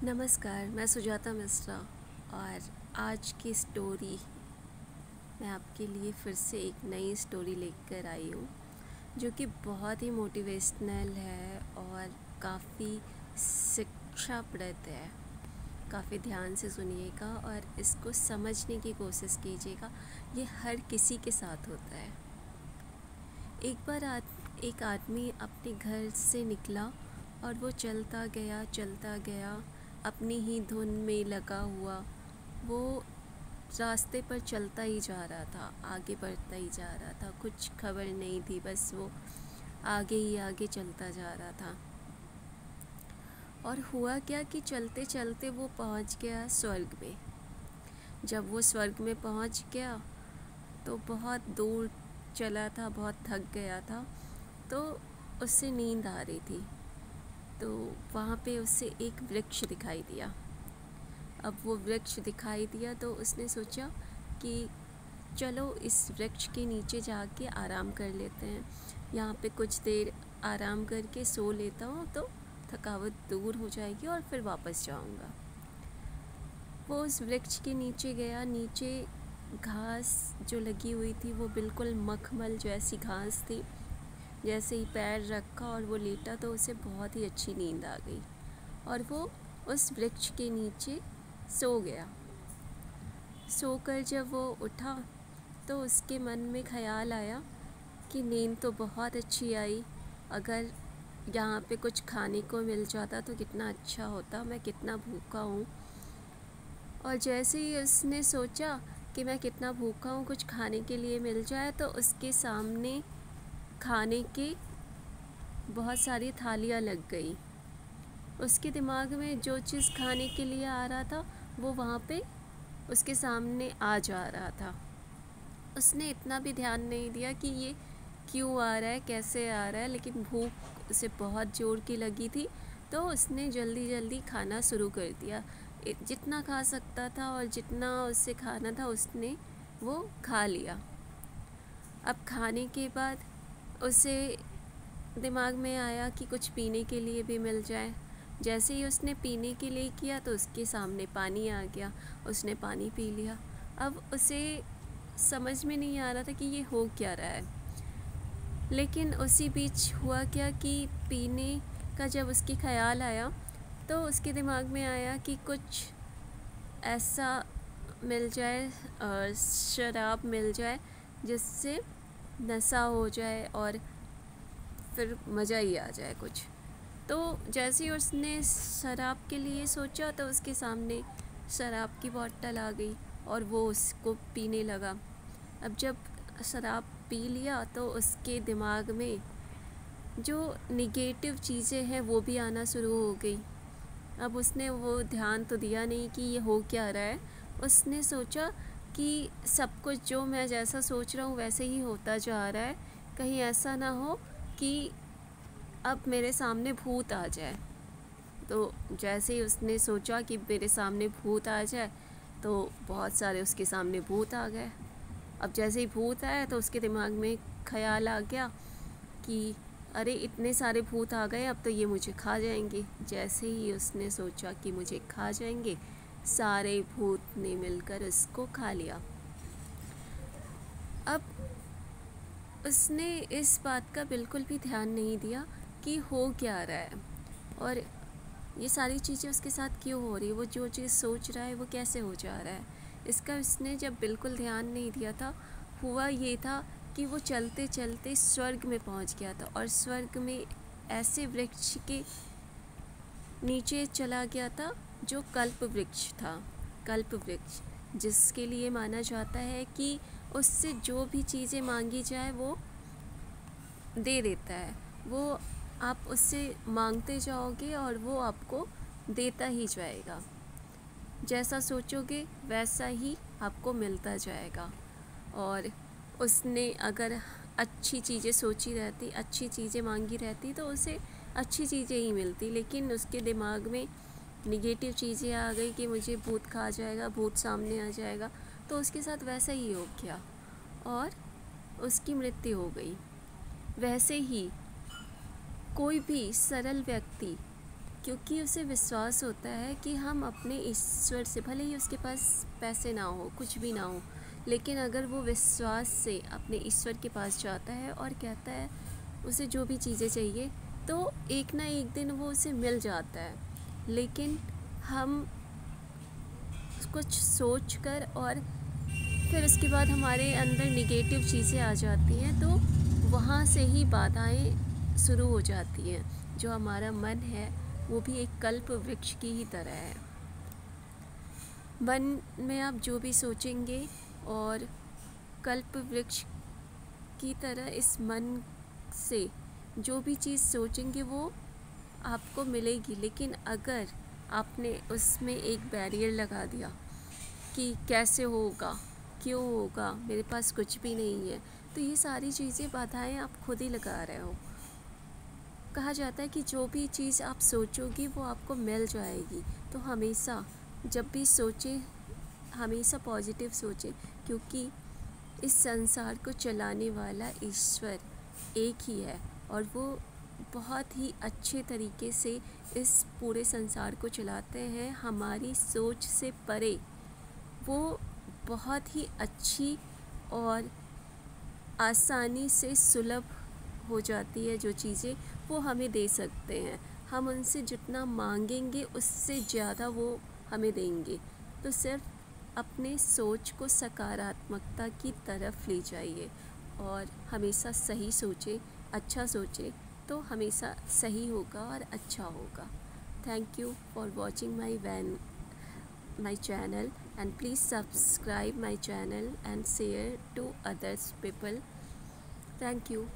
नमस्कार, मैं सुजाता मिश्रा और आज की स्टोरी मैं आपके लिए फिर से एक नई स्टोरी लेकर आई हूँ जो कि बहुत ही मोटिवेशनल है और काफ़ी शिक्षाप्रद है। काफ़ी ध्यान से सुनिएगा और इसको समझने की कोशिश कीजिएगा। ये हर किसी के साथ होता है। एक बार एक आदमी अपने घर से निकला और वो चलता गया अपनी ही धुन में लगा हुआ। वो रास्ते पर चलता ही जा रहा था, आगे बढ़ता ही जा रहा था। कुछ खबर नहीं थी, बस वो आगे ही आगे चलता जा रहा था। और हुआ क्या कि चलते चलते वो पहुंच गया स्वर्ग में। जब वो स्वर्ग में पहुंच गया तो बहुत दूर चला था, बहुत थक गया था, तो उससे नींद आ रही थी। तो वहाँ पे उसे एक वृक्ष दिखाई दिया। अब वो वृक्ष दिखाई दिया तो उसने सोचा कि चलो इस वृक्ष के नीचे जाके आराम कर लेते हैं। यहाँ पे कुछ देर आराम करके सो लेता हूँ तो थकावट दूर हो जाएगी और फिर वापस जाऊँगा। वो उस वृक्ष के नीचे गया। नीचे घास जो लगी हुई थी वो बिल्कुल मखमल जैसी घास थी। जैसे ही पैर रखा और वो लेटा तो उसे बहुत ही अच्छी नींद आ गई और वो उस वृक्ष के नीचे सो गया। सोकर जब वो उठा तो उसके मन में ख़याल आया कि नींद तो बहुत अच्छी आई, अगर यहाँ पे कुछ खाने को मिल जाता तो कितना अच्छा होता, मैं कितना भूखा हूँ। और जैसे ही उसने सोचा कि मैं कितना भूखा हूँ, कुछ खाने के लिए मिल जाए, तो उसके सामने खाने की बहुत सारी थालियाँ लग गई। उसके दिमाग में जो चीज़ खाने के लिए आ रहा था वो वहाँ पे उसके सामने आ जा रहा था। उसने इतना भी ध्यान नहीं दिया कि ये क्यों आ रहा है, कैसे आ रहा है, लेकिन भूख उसे बहुत ज़ोर की लगी थी तो उसने जल्दी जल्दी खाना शुरू कर दिया। जितना खा सकता था और जितना उससे खाना था उसने वो खा लिया। अब खाने के बाद उसे दिमाग में आया कि कुछ पीने के लिए भी मिल जाए। जैसे ही उसने पीने के लिए किया तो उसके सामने पानी आ गया। उसने पानी पी लिया। अब उसे समझ में नहीं आ रहा था कि ये हो क्या रहा है, लेकिन उसी बीच हुआ क्या कि पीने का जब उसकी ख़याल आया तो उसके दिमाग में आया कि कुछ ऐसा मिल जाए, शराब मिल जाए जिससे नशा हो जाए और फिर मज़ा ही आ जाए कुछ। तो जैसे ही उसने शराब के लिए सोचा तो उसके सामने शराब की बोतल आ गई और वो उसको पीने लगा। अब जब शराब पी लिया तो उसके दिमाग में जो निगेटिव चीज़ें हैं वो भी आना शुरू हो गई। अब उसने वो ध्यान तो दिया नहीं कि ये हो क्या रहा है। उसने सोचा कि सब कुछ जो मैं जैसा सोच रहा हूँ वैसे ही होता जा रहा है, कहीं ऐसा ना हो कि अब मेरे सामने भूत आ जाए। तो जैसे ही उसने सोचा कि मेरे सामने भूत आ जाए तो बहुत सारे उसके सामने भूत आ गए। अब जैसे ही भूत आया तो उसके दिमाग में ख़याल आ गया कि अरे इतने सारे भूत आ गए, अब तो ये मुझे खा जाएंगे। जैसे ही उसने सोचा कि मुझे खा जाएंगे, सारे भूत ने मिलकर उसको खा लिया। अब उसने इस बात का बिल्कुल भी ध्यान नहीं दिया कि हो क्या रहा है और ये सारी चीज़ें उसके साथ क्यों हो रही है, वो जो चीज़ सोच रहा है वो कैसे हो जा रहा है, इसका उसने जब बिल्कुल ध्यान नहीं दिया था। हुआ ये था कि वो चलते चलते स्वर्ग में पहुंच गया था और स्वर्ग में ऐसे वृक्ष के नीचे चला गया था जो कल्प वृक्ष था। कल्प वृक्ष जिसके लिए माना जाता है कि उससे जो भी चीज़ें मांगी जाए वो दे देता है। वो आप उससे मांगते जाओगे और वो आपको देता ही जाएगा। जैसा सोचोगे वैसा ही आपको मिलता जाएगा। और उसने अगर अच्छी चीज़ें सोची रहती, अच्छी चीज़ें मांगी रहती तो उसे अच्छी चीज़ें ही मिलती, लेकिन उसके दिमाग में निगेटिव चीज़ें आ गई कि मुझे भूत खा जाएगा, भूत सामने आ जाएगा, तो उसके साथ वैसा ही हो गया और उसकी मृत्यु हो गई। वैसे ही कोई भी सरल व्यक्ति क्योंकि उसे विश्वास होता है कि हम अपने ईश्वर से, भले ही उसके पास पैसे ना हो, कुछ भी ना हो, लेकिन अगर वो विश्वास से अपने ईश्वर के पास जाता है और कहता है उसे जो भी चीज़ें चाहिए, तो एक ना एक दिन वो उसे मिल जाता है। लेकिन हम कुछ सोच कर और फिर उसके बाद हमारे अंदर नेगेटिव चीज़ें आ जाती हैं, तो वहाँ से ही बाधाएं शुरू हो जाती हैं। जो हमारा मन है वो भी एक कल्प वृक्ष की ही तरह है। मन में आप जो भी सोचेंगे और कल्प वृक्ष की तरह इस मन से जो भी चीज़ सोचेंगे वो आपको मिलेगी। लेकिन अगर आपने उसमें एक बैरियर लगा दिया कि कैसे होगा, क्यों होगा, मेरे पास कुछ भी नहीं है, तो ये सारी चीज़ें बाधाएं आप खुद ही लगा रहे हो। कहा जाता है कि जो भी चीज़ आप सोचोगी वो आपको मिल जाएगी। तो हमेशा जब भी सोचें, हमेशा पॉजिटिव सोचें, क्योंकि इस संसार को चलाने वाला ईश्वर एक ही है और वो बहुत ही अच्छे तरीके से इस पूरे संसार को चलाते हैं। हमारी सोच से परे वो बहुत ही अच्छी और आसानी से सुलभ हो जाती है जो चीज़ें वो हमें दे सकते हैं। हम उनसे जितना मांगेंगे उससे ज़्यादा वो हमें देंगे। तो सिर्फ अपने सोच को सकारात्मकता की तरफ ले जाइए और हमेशा सही सोचें, अच्छा सोचें, तो हमेशा सही होगा और अच्छा होगा। Thank you for watching my channel, and please subscribe my channel and share to others people. Thank you.